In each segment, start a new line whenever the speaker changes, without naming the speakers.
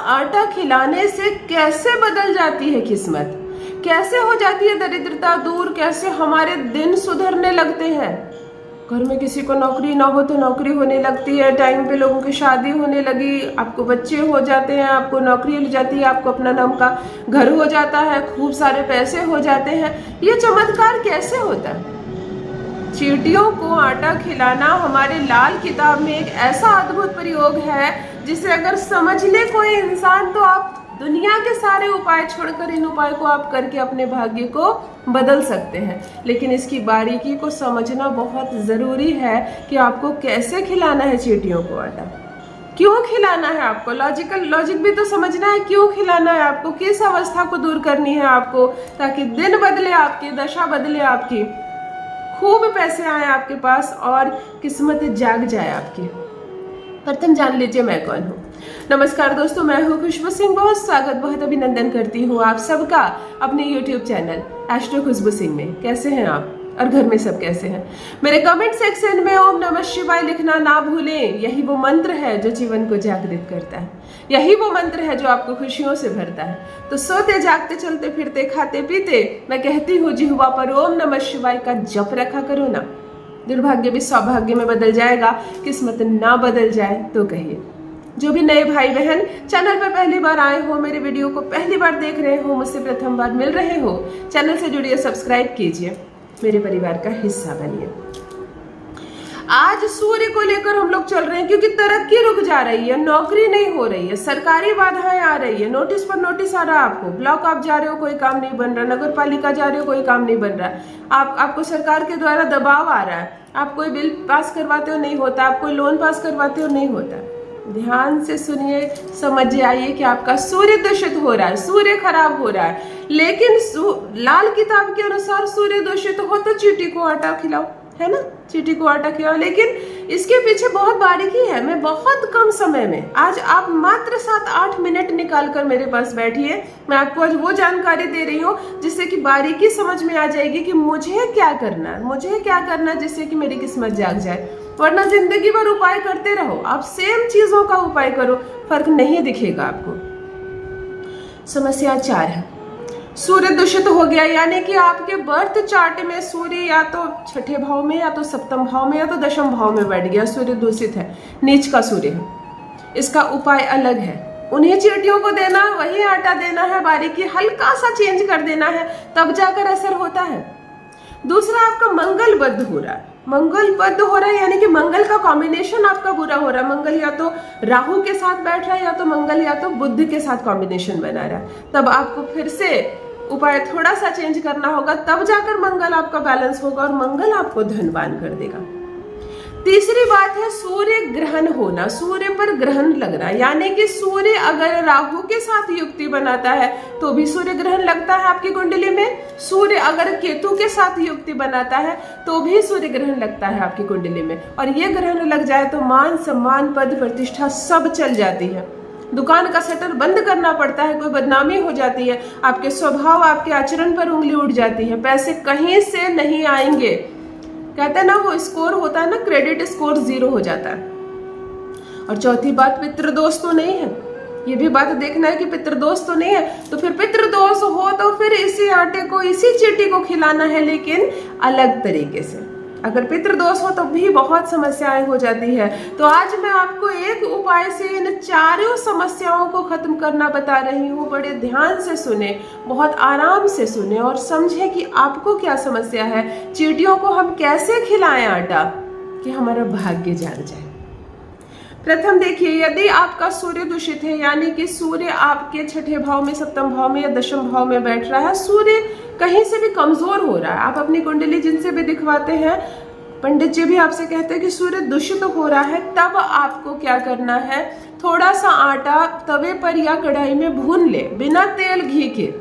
आटा खिलाने से कैसे बदल जाती है किस्मत, कैसे हो जाती है दरिद्रता दूर, कैसे हमारे दिन सुधरने लगते हैं। घर में किसी को नौकरी ना हो तो नौकरी होने लगती है, टाइम पे लोगों की शादी होने लगी, आपको बच्चे हो जाते हैं, आपको नौकरी मिल जाती है, आपको अपना नाम का घर हो जाता है, खूब सारे पैसे हो जाते हैं। ये चमत्कार कैसे होता है? चींटियों को आटा खिलाना हमारे लाल किताब में एक ऐसा अद्भुत प्रयोग है जिसे अगर समझ ले कोई इंसान तो आप दुनिया के सारे उपाय छोड़कर इन उपाय को आप करके अपने भाग्य को बदल सकते हैं। लेकिन इसकी बारीकी को समझना बहुत जरूरी है कि आपको कैसे खिलाना है चींटियों को आटा, क्यों खिलाना है आपको, लॉजिक भी तो समझना है, क्यों खिलाना है आपको, किस अवस्था को दूर करनी है आपको, ताकि दिन बदले आपकी, दशा बदले आपकी, खूब पैसे आए आपके पास और किस्मत जाग जाए आपकी। प्रथम जान लीजिए मैं कौन हूँ। नमस्कार दोस्तों, मैं हूँ खुशबू सिंह। बहुत स्वागत, बहुत अभिनंदन करती हूँ आप सबका अपने YouTube चैनल एस्ट्रो खुशबू सिंह में। कैसे हैं आप और घर में सब कैसे हैं? मेरे कमेंट सेक्शन में ओम नमः शिवाय लिखना ना भूलें। यही वो मंत्र है जो जीवन को जागृत करता है, यही वो मंत्र है जो आपको खुशियों से भरता है। तो सोते जागते चलते फिरते खाते पीते मैं कहती हूँ जिह्वा पर ओम नमः शिवाय का जप रखा करो ना। दुर्भाग्य भी सौभाग्य में बदल जाएगा, किस्मत ना बदल जाए तो कहिए। जो भी नए भाई बहन चैनल पर पहली बार आए हो, मेरे वीडियो को पहली बार देख रहे हो, मुझसे प्रथम बार मिल रहे हो, चैनल से जुड़िए, सब्सक्राइब कीजिए, मेरे परिवार का हिस्सा बनिए। आज सूर्य को लेकर हम लोग चल रहे हैं क्योंकि तरक्की रुक जा रही है, नौकरी नहीं हो रही है, सरकारी बाधाएं आ रही है, नोटिस पर नोटिस आ रहा है आपको, ब्लॉक आप जा रहे हो कोई काम नहीं बन रहा, नगर पालिका जा रहे हो कोई काम नहीं बन रहा, आपको सरकार के द्वारा दबाव आ रहा है, आप कोई बिल पास करवाते हो नहीं होता, आप कोई लोन पास करवाते हो नहीं होता। ध्यान से सुनिए, समझ आइए कि आपका सूर्य दूषित हो रहा है, सूर्य खराब हो रहा है। लेकिन लाल किताब के अनुसार सूर्य दूषित हो तो चींटी को आटा खिलाओ, है ना, चींटी को आटा खिलाओ। लेकिन इसके पीछे बहुत बारीकी है। मैं बहुत कम समय में, आज आप मात्र 7-8 मिनट निकाल कर मेरे पास बैठिए, मैं आपको आज वो जानकारी दे रही हूँ जिससे कि बारीकी समझ में आ जाएगी कि मुझे क्या करना है, मुझे क्या करना है जिससे कि मेरी किस्मत जाग जाए। वरना जिंदगी भर उपाय करते रहो, आप सेम चीजों का उपाय करो, फर्क नहीं दिखेगा आपको। समस्या 4 है, सूर्य दूषित हो गया, यानी कि आपके बर्थ चार्ट में सूर्य या तो छठे भाव में, या तो सप्तम भाव में, या तो दशम भाव में बैठ गया, सूर्य दूषित है, नीच का सूर्य है। इसका उपाय अलग है, उन्हीं चींटियों को देना, वही आटा देना है, बारीकी हल्का सा चेंज कर देना है, तब जाकर असर होता है। दूसरा, आपका मंगल बद्ध हो रहा है, मंगल बद्ध हो रहा है यानी कि मंगल का कॉम्बिनेशन आपका बुरा हो रहा है। मंगल या तो राहु के साथ बैठ रहा है, या तो मंगल या तो बुध के साथ कॉम्बिनेशन बना रहा है। तब आपको फिर से उपाय थोड़ा सा चेंज करना होगा, तब जाकर मंगल आपका बैलेंस होगा और मंगल आपको धनवान कर देगा। तीसरी बात है सूर्य ग्रहण होना, सूर्य पर ग्रहण लगना, यानी कि सूर्य अगर राहु के साथ युक्ति बनाता है तो भी सूर्य ग्रहण लगता है आपकी कुंडली में, सूर्य अगर केतु के साथ युक्ति बनाता है तो भी सूर्य ग्रहण लगता है आपकी कुंडली में। और ये ग्रहण लग जाए तो मान सम्मान पद प्रतिष्ठा सब चल जाती है, दुकान का शटर बंद करना पड़ता है, कोई बदनामी हो जाती है, आपके स्वभाव आपके आचरण पर उंगली उठ जाती है, पैसे कहीं से नहीं आएंगे। कहते हैं ना, वो स्कोर होता है ना, क्रेडिट स्कोर 0 हो जाता है। और चौथी बात, पितृदोष तो नहीं है, ये भी बात देखना है कि पितृदोष तो नहीं है। तो फिर पितृदोष हो तो फिर इसी आटे को, इसी चींटी को खिलाना है, लेकिन अलग तरीके से। अगर पितृदोष हो तो भी बहुत समस्याएं हो जाती है। तो आज मैं आपको एक उपाय से इन चारों समस्याओं को खत्म करना बता रही हूँ। बड़े ध्यान से सुने, बहुत आराम से सुने और समझे कि आपको क्या समस्या है, चींटियों को हम कैसे खिलाएं आटा कि हमारा भाग्य जाग जाए। प्रथम देखिए, यदि आपका सूर्य दूषित है, यानी कि सूर्य आपके छठे भाव में, सप्तम भाव में या दशम भाव में बैठ रहा है, सूर्य कहीं से भी कमजोर हो रहा है, आप अपनी कुंडली जिनसे भी दिखवाते हैं, पंडित जी भी आपसे कहते हैं कि सूर्य दूषित हो रहा है, तब आपको क्या करना है, थोड़ा सा आटा तवे पर या कढ़ाई में भून ले, बिना तेल घी के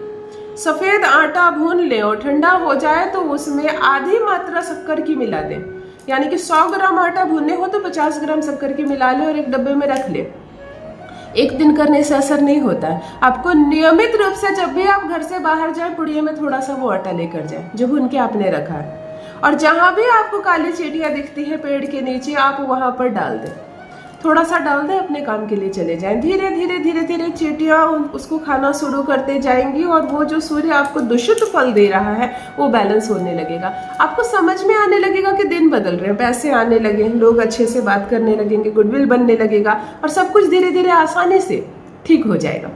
सफेद आटा भून ले और ठंडा हो जाए तो उसमें आधी मात्रा शक्कर की मिला दें। यानी कि 100 ग्राम आटा भूनने हो तो 50 ग्राम शक्कर की मिला ले और एक डब्बे में रख ले। एक दिन करने से असर नहीं होता है, आपको नियमित रूप से जब भी आप घर से बाहर जाए, पुड़िये में थोड़ा सा वो आटा लेकर जाए जो भून के आपने रखा है, और जहां भी आपको काली चींटियां दिखती है पेड़ के नीचे, आप वहां पर डाल दें। थोड़ा सा डाल दें, अपने काम के लिए चले जाएं। धीरे धीरे धीरे धीरे चींटियां उसको खाना शुरू करते जाएंगी और वो जो सूर्य आपको दूषित फल दे रहा है वो बैलेंस होने लगेगा। आपको समझ में आने लगेगा कि दिन बदल रहे हैं, पैसे आने लगे, लोग अच्छे से बात करने लगेंगे, गुडविल बनने लगेगा और सब कुछ धीरे धीरे आसानी से ठीक हो जाएगा,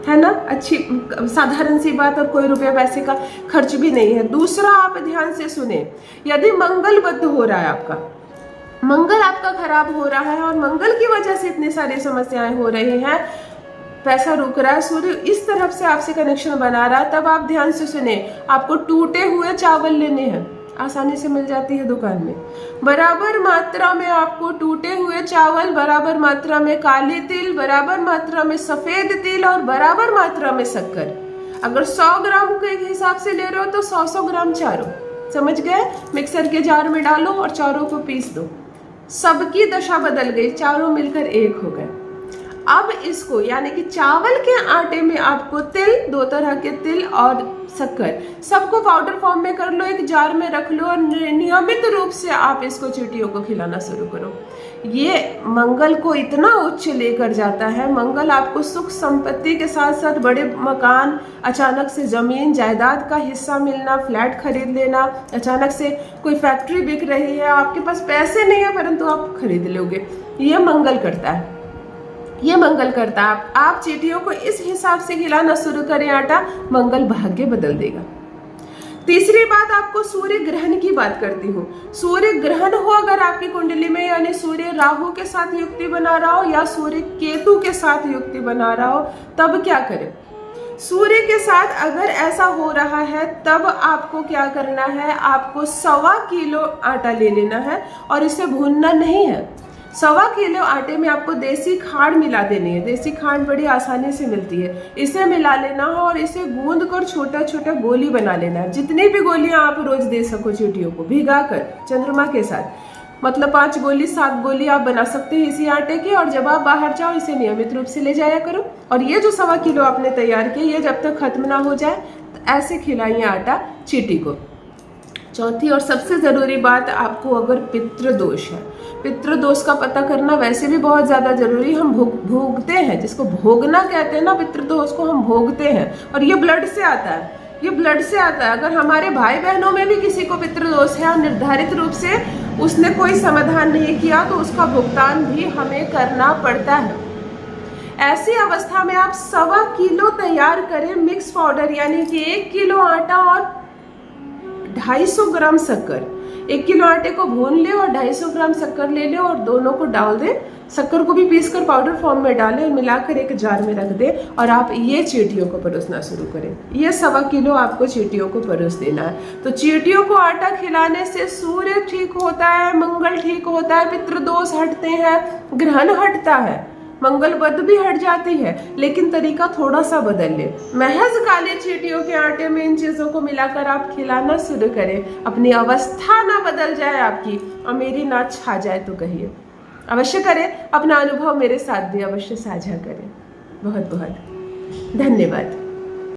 है ना। अच्छी साधारण सी बात, और कोई रुपया पैसे का खर्च भी नहीं है। दूसरा, आप ध्यान से सुने, यदि मंगल बद्ध हो रहा है, आपका मंगल आपका खराब हो रहा है और मंगल की वजह से इतनी सारी समस्याएं हो रही हैं, पैसा रुक रहा है, सूर्य इस तरफ से आपसे कनेक्शन बना रहा है, तब आप ध्यान से सुने, आपको टूटे हुए चावल लेने हैं, आसानी से मिल जाती है दुकान में। बराबर मात्रा में आपको टूटे हुए चावल, बराबर मात्रा में काले तिल, बराबर मात्रा में सफेद तिल और बराबर मात्रा में शक्कर। अगर 100 ग्राम के हिसाब से ले रहे हो तो 100 ग्राम चारों, समझ गए। मिक्सर के जार में डालो और चारों को पीस दो, सबकी दशा बदल गई, चारों मिलकर एक हो गए। अब इसको, यानी कि चावल के आटे में आपको तिल, 2 तरह के तिल और शक्कर, सबको पाउडर फॉर्म में कर लो, एक जार में रख लो और नियमित रूप से आप इसको चींटियों को खिलाना शुरू करो। ये मंगल को इतना उच्च लेकर जाता है। मंगल आपको सुख संपत्ति के साथ साथ बड़े मकान, अचानक से जमीन जायदाद का हिस्सा मिलना, फ्लैट खरीद लेना, अचानक से कोई फैक्ट्री बिक रही है, आपके पास पैसे नहीं है परंतु आप खरीद लोगे, ये मंगल करता है, ये मंगल करता है। आप चींटियों को इस हिसाब से खिलाना शुरू करें आटा, मंगल भाग्य बदल देगा। तीसरी बात, आपको सूर्य ग्रहण की बात करती हूँ। सूर्य ग्रहण हो अगर आपकी कुंडली में, यानी सूर्य राहु के साथ युक्ति बना रहा हो या सूर्य केतु के साथ युक्ति बना रहा हो, तब क्या करें। सूर्य के साथ अगर ऐसा हो रहा है तब आपको क्या करना है, आपको 1.25 किलो आटा ले लेना है और इसे भूनना नहीं है। 1.25 किलो आटे में आपको देसी खांड मिला देनी है। देसी खांड बड़ी आसानी से मिलती है, इसे मिला लेना है और इसे गूंद कर छोटा छोटा गोली बना लेना है। जितनी भी गोलियां आप रोज दे सको चींटियों को भिगा कर चंद्रमा के साथ, मतलब 5 गोली 7 गोली आप बना सकते हैं इसी आटे की। और जब आप बाहर जाओ इसे नियमित रूप से ले जाया करो। और ये जो 1.25 किलो आपने तैयार किया, ये जब तक खत्म ना हो जाए तो ऐसे खिलाइए आटा चींटी को। चौथी और सबसे जरूरी बात, आपको अगर पितृदोष है, पितृदोष का पता करना वैसे भी बहुत ज्यादा जरूरी। हम भोगते हैं, जिसको भोगना कहते हैं ना, पितृदोष को हम भोगते हैं और ये ब्लड से आता है, ये ब्लड से आता है। अगर हमारे भाई बहनों में भी किसी को पितृदोष है और निर्धारित रूप से उसने कोई समाधान नहीं किया तो उसका भुगतान भी हमें करना पड़ता है। ऐसी अवस्था में आप 1.25 किलो तैयार करें मिक्स पाउडर, यानी कि 1 किलो आटा और 250 ग्राम शक्कर। 1 किलो आटे को भून ले और 250 ग्राम शक्कर ले ले और दोनों को डाल दे। शक्कर को भी पीसकर पाउडर फॉर्म में डालें और मिलाकर एक जार में रख दे और आप ये चींटियों को परोसना शुरू करें। ये 1.25 किलो आपको चींटियों को परोस देना है। तो चींटियों को आटा खिलाने से सूर्य ठीक होता है, मंगल ठीक होता है, पितृदोष हटते हैं, ग्रहण हटता है, मंगल बद भी हट जाती है। लेकिन तरीका थोड़ा सा बदल ले। महज काले चींटियों के आटे में इन चीजों को मिलाकर आप खिलाना शुरू करें। अपनी अवस्था ना बदल जाए आपकी और मेरी ना छा जाए तो कहिए। अवश्य करें, अपना अनुभव मेरे साथ भी अवश्य साझा करें। बहुत बहुत धन्यवाद।